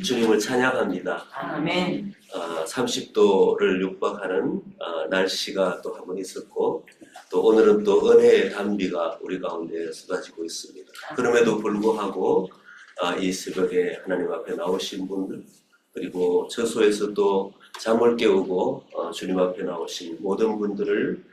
주님을 찬양합니다. 아멘. 30도를 육박하는 날씨가 또 한 번 있었고, 또 오늘은 또 은혜의 단비가 우리 가운데 쏟아지고 있습니다. 그럼에도 불구하고 이 새벽에 하나님 앞에 나오신 분들, 그리고 저소에서 또 잠을 깨우고 주님 앞에 나오신 모든 분들을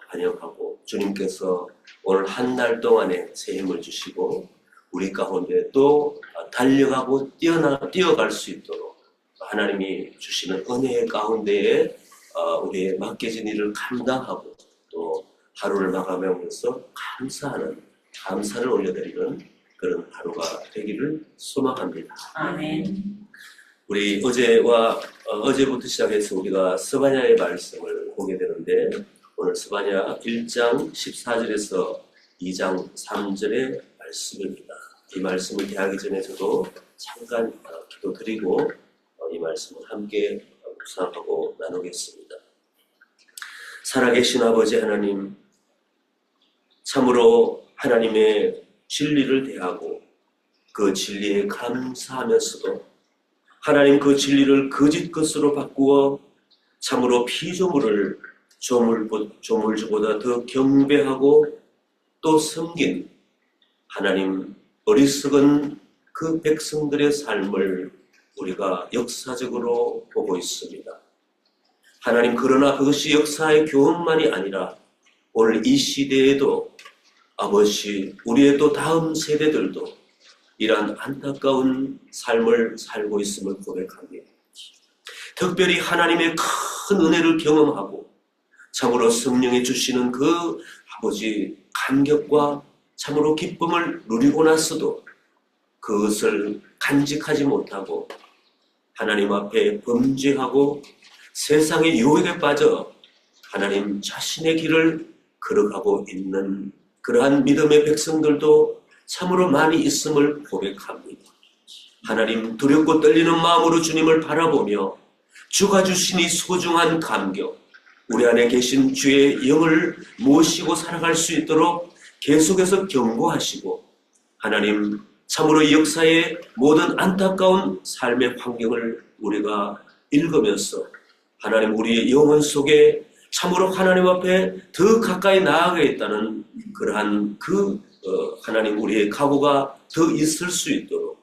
환영하고, 주님께서 오늘 한 달 동안에 새 힘을 주시고 우리 가운데 또 달려가고 뛰어갈 수 있도록 하나님이 주시는 은혜의 가운데에 우리의 맡겨진 일을 감당하고 또 하루를 마감하면서 감사를 올려드리는 그런 하루가 되기를 소망합니다. 아멘. 우리 어제부터 시작해서 우리가 스바냐의 말씀을 보게 되는데, 오늘 스바냐 1장 14절에서 2장 3절의 말씀입니다. 이 말씀을 대하기 전에 저도 잠깐 기도드리고 이 말씀을 함께 묵상하고 나누겠습니다. 살아계신 아버지 하나님, 참으로 하나님의 진리를 대하고 그 진리에 감사하면서도 하나님 그 진리를 거짓 것으로 바꾸어 참으로 피조물을 조물주보다 더 경배하고 또 섬긴 하나님 어리석은 그 백성들의 삶을 우리가 역사적으로 보고 있습니다. 하나님, 그러나 그것이 역사의 교훈만이 아니라 오늘 이 시대에도 아버지, 우리의 또 다음 세대들도 이러한 안타까운 삶을 살고 있음을 고백합니다. 특별히 하나님의 큰 은혜를 경험하고 참으로 성령이 주시는 그 아버지 감격과 참으로 기쁨을 누리고 나서도 그것을 간직하지 못하고 하나님 앞에 범죄하고 세상의 유혹에 빠져 하나님 자신의 길을 걸어가고 있는 그러한 믿음의 백성들도 참으로 많이 있음을 고백합니다. 하나님, 두렵고 떨리는 마음으로 주님을 바라보며 주가 주신 이 소중한 감격, 우리 안에 계신 주의 영을 모시고 살아갈 수 있도록 계속해서 경고하시고, 하나님 참으로 이 역사의 모든 안타까운 삶의 환경을 우리가 읽으면서 하나님 우리의 영혼 속에 참으로 하나님 앞에 더 가까이 나아가겠다는 그러한 하나님 우리의 각오가 더 있을 수 있도록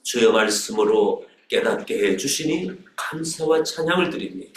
주의 말씀으로 깨닫게 해주시니 감사와 찬양을 드립니다.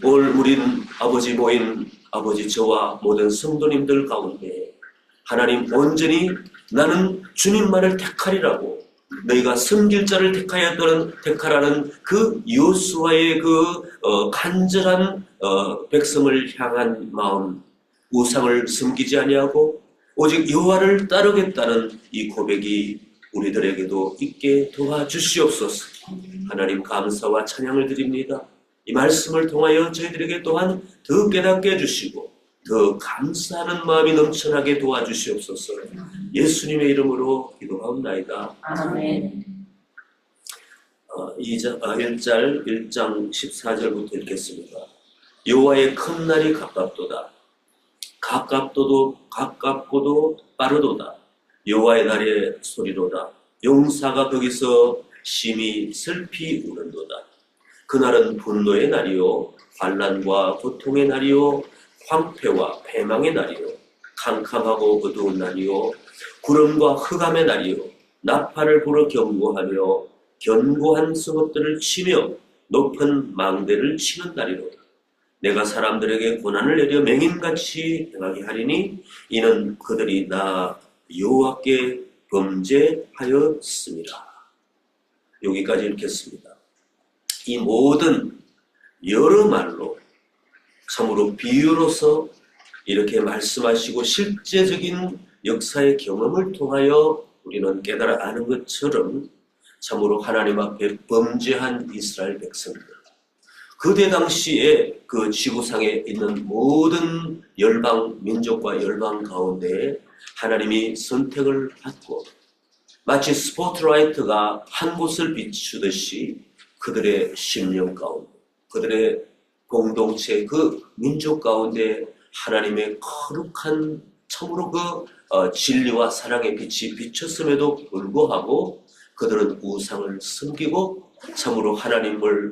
오늘 우리는 모인 아버지 저와 모든 성도님들 가운데 하나님 온전히 나는 주님만을 택하리라고 너희가 섬길 자를 택하라는 그 여호수아의 간절한 백성을 향한 마음, 우상을 섬기지 아니하고 오직 여호와를 따르겠다는 이 고백이 우리들에게도 있게 도와주시옵소서. 하나님 감사와 찬양을 드립니다. 이 말씀을 통하여 저희들에게 또한 더 깨닫게 해주시고 더 감사하는 마음이 넘쳐나게 도와주시옵소서. 예수님의 이름으로 기도하옵나이다. 아멘. 1장 14절부터 읽겠습니다. 여호와의 큰 날이 가깝도다. 가깝고도 빠르도다. 여호와의 날의 소리로다. 용사가 거기서 심히 슬피 우는도다. 그날은 분노의 날이요 환난과 고통의 날이요 황폐와 패망의 날이요 캄캄하고 어두운 날이요 구름과 흑암의 날이요 나팔을 불어 경고하며 견고한 성읍들을 치며 높은 망대를 치는 날이로다. 내가 사람들에게 고난을 내려 맹인같이 행하게 하리니 이는 그들이 나 여호와께 범죄하였습니다. 여기까지 읽겠습니다. 이 모든 여러 말로 참으로 비유로서 이렇게 말씀하시고 실제적인 역사의 경험을 통하여 우리는 깨달아 아는 것처럼 참으로 하나님 앞에 범죄한 이스라엘 백성들, 그때 당시에 그 지구상에 있는 모든 열방 민족과 열방 가운데 하나님이 선택을 받고 마치 스포트라이트가 한 곳을 비추듯이 그들의 심령 가운데, 그들의 공동체, 그 민족 가운데 하나님의 거룩한 참으로 진리와 사랑의 빛이 비쳤음에도 불구하고 그들은 우상을 섬기고 참으로 하나님을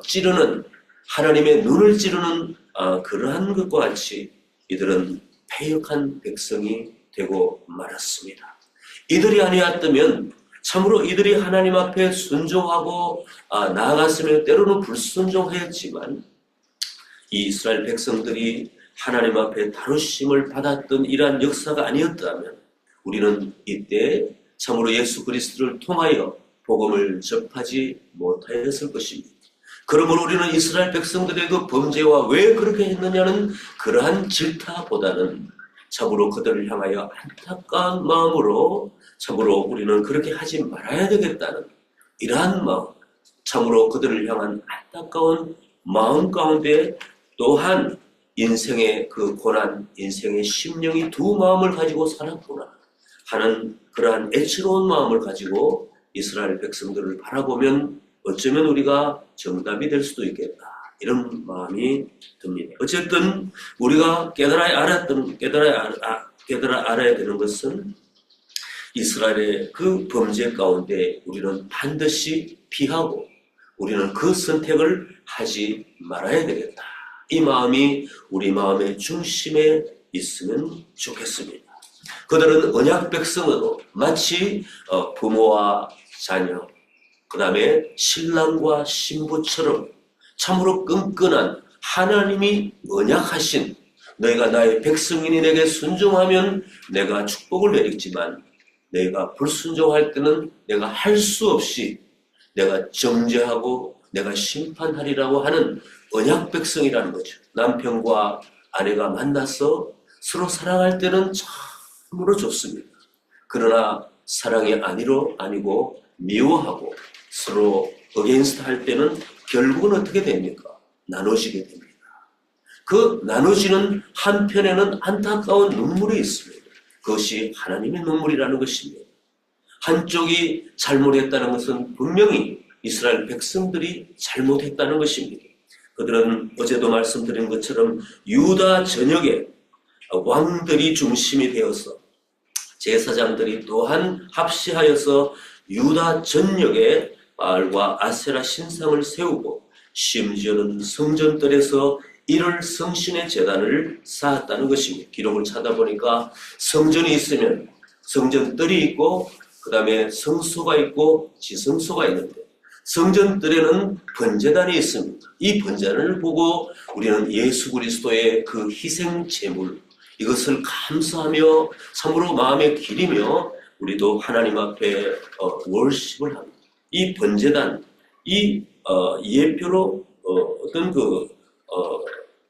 찌르는, 하나님의 눈을 찌르는 그러한 것과 같이 이들은 패역한 백성이 되고 말았습니다. 이들이 아니었다면 참으로 이들이 하나님 앞에 순종하고 나아갔으면 때로는 불순종하였지만 이 이스라엘 백성들이 하나님 앞에 다루심을 받았던 이러한 역사가 아니었다면 우리는 이때 참으로 예수 그리스도를 통하여 복음을 접하지 못하였을 것입니다. 그러므로 우리는 이스라엘 백성들의 그 범죄와 왜 그렇게 했느냐는 그러한 질타보다는 참으로 그들을 향하여 안타까운 마음으로 참으로 우리는 그렇게 하지 말아야 되겠다는 이러한 마음, 참으로 그들을 향한 안타까운 마음 가운데 또한 인생의 그 고난, 인생의 심령이 두 마음을 가지고 살았구나 하는 그러한 애처로운 마음을 가지고 이스라엘 백성들을 바라보면 어쩌면 우리가 정답이 될 수도 있겠다. 이런 마음이 듭니다. 어쨌든 우리가 깨달아야 되는 것은 이스라엘의 그 범죄 가운데 우리는 반드시 피하고 우리는 그 선택을 하지 말아야 되겠다. 이 마음이 우리 마음의 중심에 있으면 좋겠습니다. 그들은 언약 백성으로 마치 부모와 자녀, 그 다음에 신랑과 신부처럼 참으로 끈끈한 하나님이 언약하신 너희가 나의 백성이니 내게 순종하면 내가 축복을 내리지만 내가 불순종할 때는 내가 할 수 없이 내가 정죄하고 내가 심판하리라고 하는 언약 백성이라는 거죠. 남편과 아내가 만나서 서로 사랑할 때는 참으로 좋습니다. 그러나 사랑이 아니고 미워하고 서로 어게인스트 할 때는 결국은 어떻게 됩니까? 나눠지게 됩니다. 그 나눠지는 한편에는 안타까운 눈물이 있습니다. 그것이 하나님의 눈물이라는 것입니다. 한쪽이 잘못했다는 것은 분명히 이스라엘 백성들이 잘못했다는 것입니다. 그들은 어제도 말씀드린 것처럼 유다 전역에 왕들이 중심이 되어서 제사장들이 또한 합시하여서 유다 전역에 바알과 아세라 신상을 세우고 심지어는 성전들에서 이를 성신의 제단을 쌓았다는 것입니다. 기록을 찾아보니까 성전이 있으면 성전뜰이 있고 그 다음에 성소가 있고 지성소가 있는데 성전뜰에는 번제단이 있습니다. 이 번제단을 보고 우리는 예수 그리스도의 그 희생 제물 이것을 감사하며 참으로 마음에 기리며 우리도 하나님 앞에 월십을 합니다. 이 번제단, 이 예표로 어떤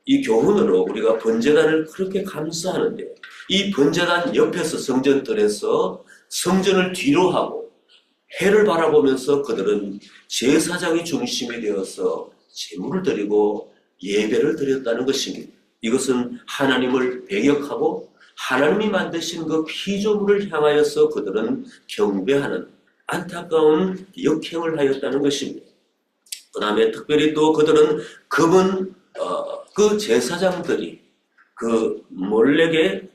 이 교훈으로 우리가 번제단을 그렇게 감사하는데 이 번제단 옆에서 성전뜰에서 성전을 뒤로 하고 해를 바라보면서 그들은 제사장이 중심이 되어서 제물을 드리고 예배를 드렸다는 것입니다. 이것은 하나님을 배격하고 하나님이 만드신 그 피조물을 향하여서 그들은 경배하는 안타까운 역행을 하였다는 것입니다. 그 다음에 특별히 또 그들은 금은 그 제사장들이 그 몰렉의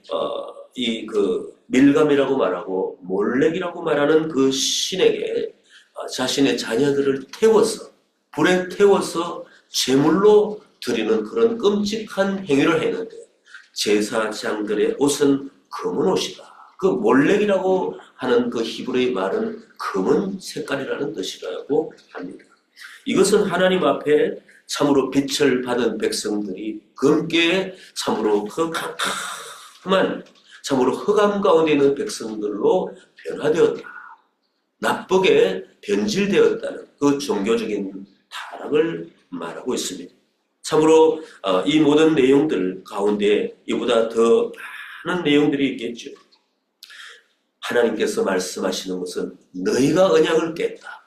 밀감이라고 말하고 몰렉이라고 말하는 그 신에게 자신의 자녀들을 태워서 불에 태워서 제물로 드리는 그런 끔찍한 행위를 했는데 제사장들의 옷은 검은 옷이다. 그 몰렉이라고 하는 그 히브리의 말은 검은 색깔이라는 뜻이라고 합니다. 이것은 하나님 앞에 참으로 빛을 받은 백성들이 검게 참으로 그 캄캄한 참으로 흑암 가운데 있는 백성들로 변화되었다. 나쁘게 변질되었다는 그 종교적인 타락을 말하고 있습니다. 참으로 이 모든 내용들 가운데 이보다 더 많은 내용들이 있겠죠. 하나님께서 말씀하시는 것은 너희가 언약을 깼다.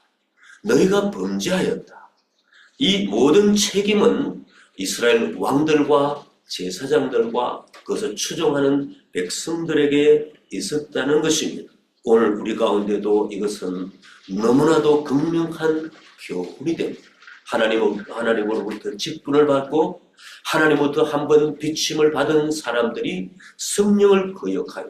너희가 범죄하였다. 이 모든 책임은 이스라엘 왕들과 제사장들과 그것을 추종하는 백성들에게 있었다는 것입니다. 오늘 우리 가운데도 이것은 너무나도 극명한 교훈이 됩니다. 하나님으로부터 직분을 받고 하나님으로부터 한번 비침을 받은 사람들이 성령을 거역하여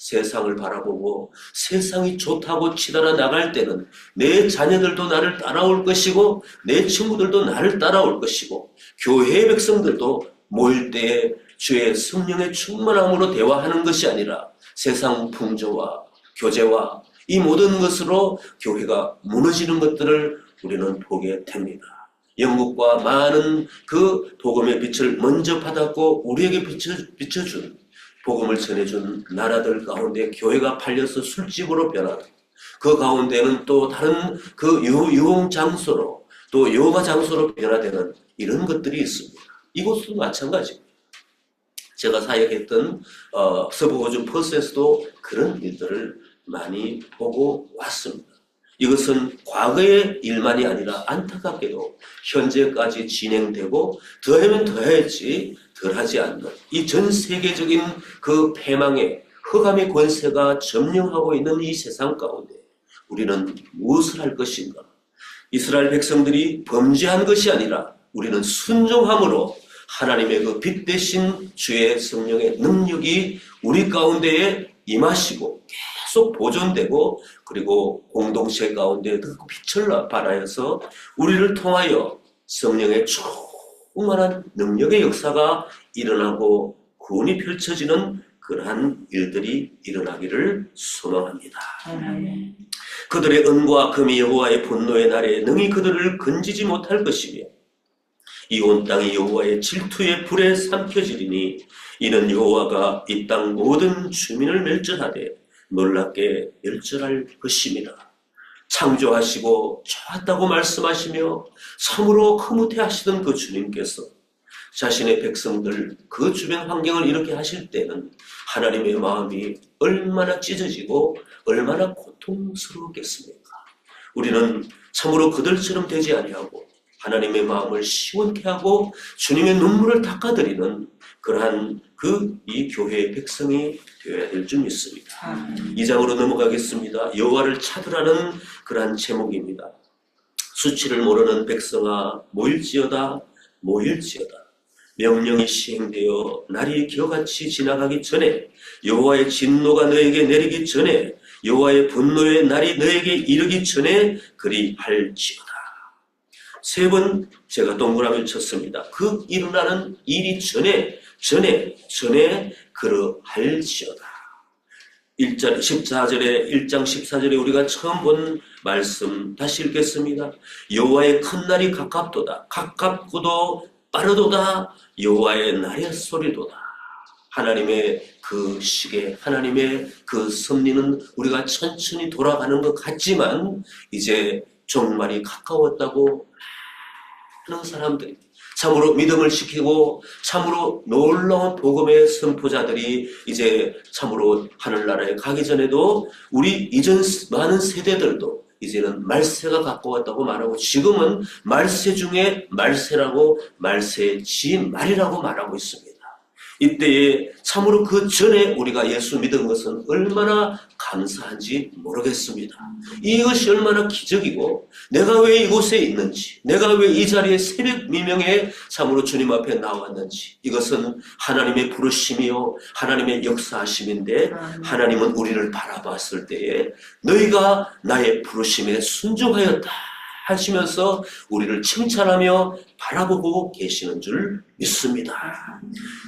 세상을 바라보고 세상이 좋다고 치달아 나갈 때는 내 자녀들도 나를 따라올 것이고 내 친구들도 나를 따라올 것이고 교회의 백성들도 모일 때에 주의 성령의 충만함으로 대화하는 것이 아니라 세상 풍조와 교제와 이 모든 것으로 교회가 무너지는 것들을 우리는 보게 됩니다. 영국과 많은 그 복음의 빛을 먼저 받았고 우리에게 비춰준 복음을 전해준 나라들 가운데 교회가 팔려서 술집으로 변하고 그 가운데는 또 다른 그 유흥 장소로 또 요가 장소로 변화되는 이런 것들이 있습니다. 이곳도 마찬가지입니다. 제가 사역했던 서부호주 퍼스에서도 그런 일들을 많이 보고 왔습니다. 이것은 과거의 일만이 아니라 안타깝게도 현재까지 진행되고 더하면 더해야지 덜하지 않는 이 전 세계적인 그 패망의 흑암의 권세가 점령하고 있는 이 세상 가운데 우리는 무엇을 할 것인가? 이스라엘 백성들이 범죄한 것이 아니라 우리는 순종함으로 하나님의 그 빛 대신 주의 성령의 능력이 우리 가운데에 임하시고 계속 보존되고 그리고 공동체 가운데 그 빛을 발하여서 우리를 통하여 성령의 충만한 능력의 역사가 일어나고 구원이 펼쳐지는 그러한 일들이 일어나기를 소망합니다. 아멘. 그들의 은과 금이 여호와의 분노의 날에 능히 그들을 건지지 못할 것이며 이 온 땅이 여호와의 질투의 불에 삼켜지리니 이는 여호와가 이 땅 모든 주민을 멸절하되 놀랍게 멸절할 것입니다. 창조하시고 좋았다고 말씀하시며 참으로 흐뭇해하시던 그 주님께서 자신의 백성들 그 주변 환경을 이렇게 하실 때는 하나님의 마음이 얼마나 찢어지고 얼마나 고통스러웠겠습니까? 우리는 참으로 그들처럼 되지 아니하고 하나님의 마음을 시원케 하고 주님의 눈물을 닦아드리는 그러한 이 교회의 백성이 되어야 될 줄 믿습니다. 2장으로 넘어가겠습니다. 여호와를 찾으라는 그러한 제목입니다. 수치를 모르는 백성아 모일지어다 모일지어다. 명령이 시행되어 날이 겨같이 지나가기 전에 여호와의 진노가 너에게 내리기 전에 여호와의 분노의 날이 너에게 이르기 전에 그리 할지어다. 3번 제가 동그라미를 쳤습니다. 그 일어나는 일이 전에 그러할지어다. 1장 14절에 우리가 처음 본 말씀 다시 읽겠습니다. 여호와의 큰 날이 가깝도다. 가깝고도 빠르도다. 여호와의 날의 소리도다. 하나님의 그 시계, 하나님의 그 섭리는 우리가 천천히 돌아가는 것 같지만 이제 종말이 가까웠다고 하는 사람들이 참으로 믿음을 지키고 참으로 놀라운 복음의 선포자들이 이제 참으로 하늘나라에 가기 전에도 우리 이전 많은 세대들도 이제는 말세가 가까웠다고 말하고 지금은 말세 중에 말세라고 말세의 지말이라고 말하고 있습니다. 이때에 참으로 그 전에 우리가 예수 믿은 것은 얼마나 감사한지 모르겠습니다. 이것이 얼마나 기적이고 내가 왜 이곳에 있는지 내가 왜 이 자리에 새벽 미명에 참으로 주님 앞에 나왔는지 이것은 하나님의 부르심이요 하나님의 역사하심인데 하나님은 우리를 바라봤을 때에 너희가 나의 부르심에 순종하였다 하시면서 우리를 칭찬하며 바라보고 계시는 줄 믿습니다.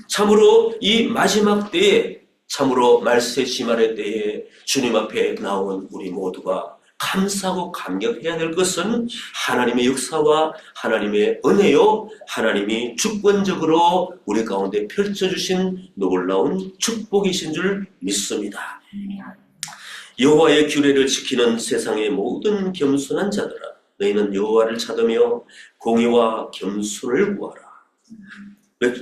참으로 이 마지막 때에 참으로 말세 지말의 때에 주님 앞에 나온 우리 모두가 감사하고 감격해야 될 것은 하나님의 역사와 하나님의 은혜요 하나님이 주권적으로 우리 가운데 펼쳐주신 놀라운 축복이신 줄 믿습니다. 여호와의 규례를 지키는 세상의 모든 겸손한 자들아 너희는 여호와를 찾으며 공의와 겸손을 구하라.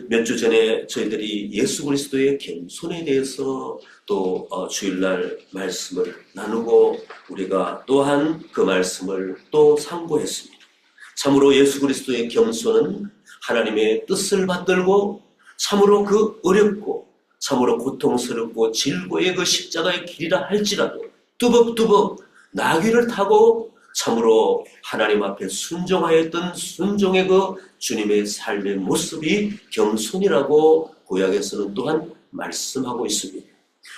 몇 주 전에 저희들이 예수 그리스도의 겸손에 대해서 또 주일날 말씀을 나누고 우리가 또한 그 말씀을 또 상고했습니다. 참으로 예수 그리스도의 겸손은 하나님의 뜻을 받들고 참으로 그 어렵고 참으로 고통스럽고 질고의 그 십자가의 길이라 할지라도 뚜벅뚜벅 나귀를 타고 참으로 하나님 앞에 순종하였던 순종의 그 주님의 삶의 모습이 겸손이라고 구약에서는 또한 말씀하고 있습니다.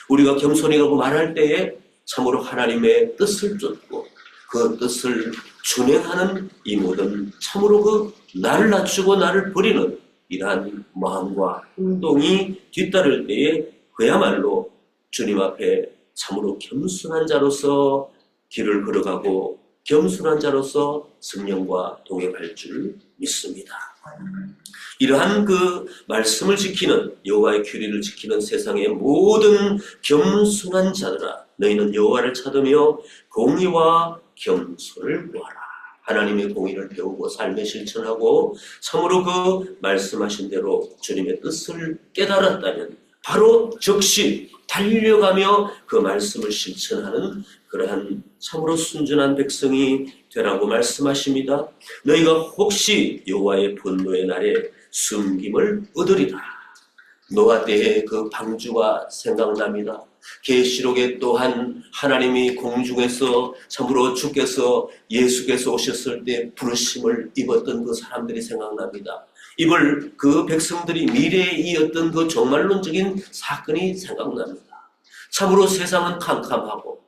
우리가 겸손히 가고 말할 때에 참으로 하나님의 뜻을 쫓고 그 뜻을 준행하는 이 모든 참으로 그 나를 낮추고 나를 버리는 이러한 마음과 행동이 뒤따를 때에 그야말로 주님 앞에 참으로 겸손한 자로서 길을 걸어가고 겸손한 자로서 성령과 동행할 줄 믿습니다. 이러한 그 말씀을 지키는 여호와의 규례를 지키는 세상의 모든 겸손한 자들아, 너희는 여호와를 찾으며 공의와 겸손을 구하라. 하나님의 공의를 배우고 삶에 실천하고 참으로 그 말씀하신 대로 주님의 뜻을 깨달았다면 바로 즉시 달려가며 그 말씀을 실천하는 그러한 참으로 순전한 백성이 되라고 말씀하십니다. 너희가 혹시 여호와의 분노의 날에 숨김을 얻으리라. 노아 때의 그 방주가 생각납니다. 계시록에 또한 하나님이 공중에서 참으로 주께서 예수께서 오셨을 때 부르심을 입었던 그 사람들이 생각납니다. 이걸 그 백성들이 미래에 이었던 그 종말론적인 사건이 생각납니다. 참으로 세상은 캄캄하고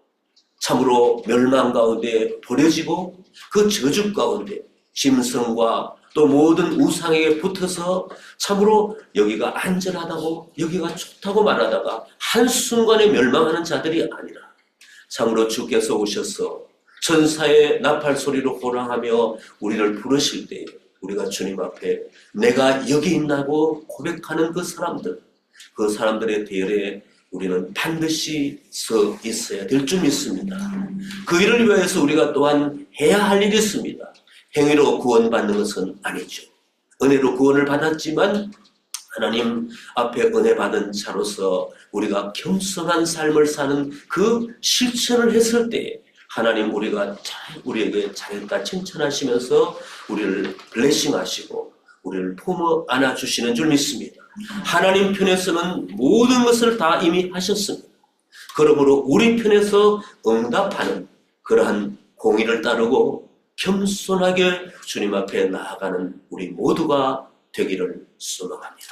참으로 멸망 가운데 버려지고 그 저주 가운데 짐승과 또 모든 우상에게 붙어서 참으로 여기가 안전하다고 여기가 좋다고 말하다가 한순간에 멸망하는 자들이 아니라 참으로 주께서 오셔서 천사의 나팔 소리로 호랑하며 우리를 부르실 때 우리가 주님 앞에 내가 여기 있나고 고백하는 그 사람들의 대열에 우리는 반드시 서 있어야 될 줄 믿습니다. 그 일을 위해서 우리가 또한 해야 할 일이 있습니다. 행위로 구원받는 것은 아니죠. 은혜로 구원을 받았지만 하나님 앞에 은혜 받은 자로서 우리가 겸손한 삶을 사는 그 실천을 했을 때 하나님 우리에게 잘했다 칭찬하시면서 우리를 블레싱하시고 우리를 품어 안아주시는 줄 믿습니다. 하나님 편에서는 모든 것을 다 이미 하셨습니다. 그러므로 우리 편에서 응답하는 그러한 공의를 따르고 겸손하게 주님 앞에 나아가는 우리 모두가 되기를 소망합니다.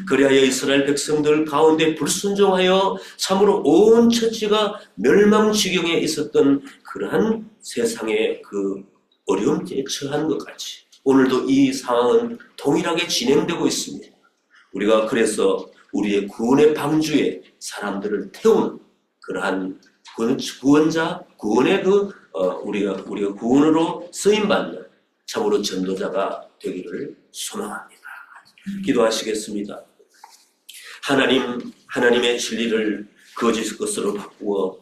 그리하여 이스라엘 백성들 가운데 불순종하여 참으로 온 처지가 멸망지경에 있었던 그러한 세상의 그 어려움에 처한 것까지 오늘도 이 상황은 동일하게 진행되고 있습니다. 우리가 그래서 우리의 구원의 방주에 사람들을 태우는 그러한 구원자, 구원의 우리가 구원으로 쓰임받는 참으로 전도자가 되기를 소망합니다. 기도하시겠습니다. 하나님의 진리를 거짓 것으로 바꾸어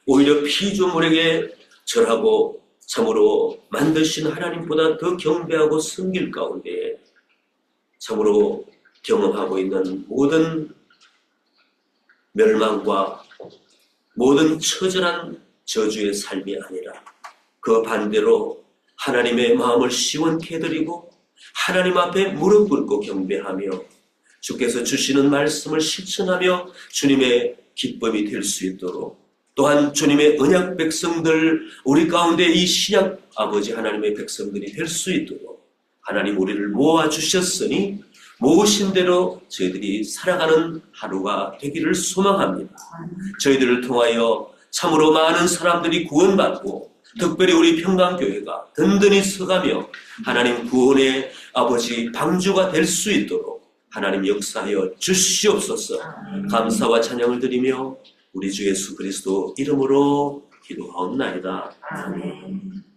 오히려 피조물에게 절하고 참으로 만드신 하나님보다 더 경배하고 섬길 가운데 참으로 경험하고 있는 모든 멸망과 모든 처절한 저주의 삶이 아니라 그 반대로 하나님의 마음을 시원케 해드리고 하나님 앞에 무릎 꿇고 경배하며 주께서 주시는 말씀을 실천하며 주님의 기쁨이 될 수 있도록 또한 주님의 언약 백성들 우리 가운데 이 신약 아버지 하나님의 백성들이 될 수 있도록 하나님 우리를 모아주셨으니 모으신 대로 저희들이 살아가는 하루가 되기를 소망합니다. 저희들을 통하여 참으로 많은 사람들이 구원받고 특별히 우리 평강교회가 든든히 서가며 하나님 구원의 아버지 방주가 될 수 있도록 하나님 역사하여 주시옵소서. 감사와 찬양을 드리며 우리 주 예수 그리스도 이름으로 기도하옵나이다. 아멘.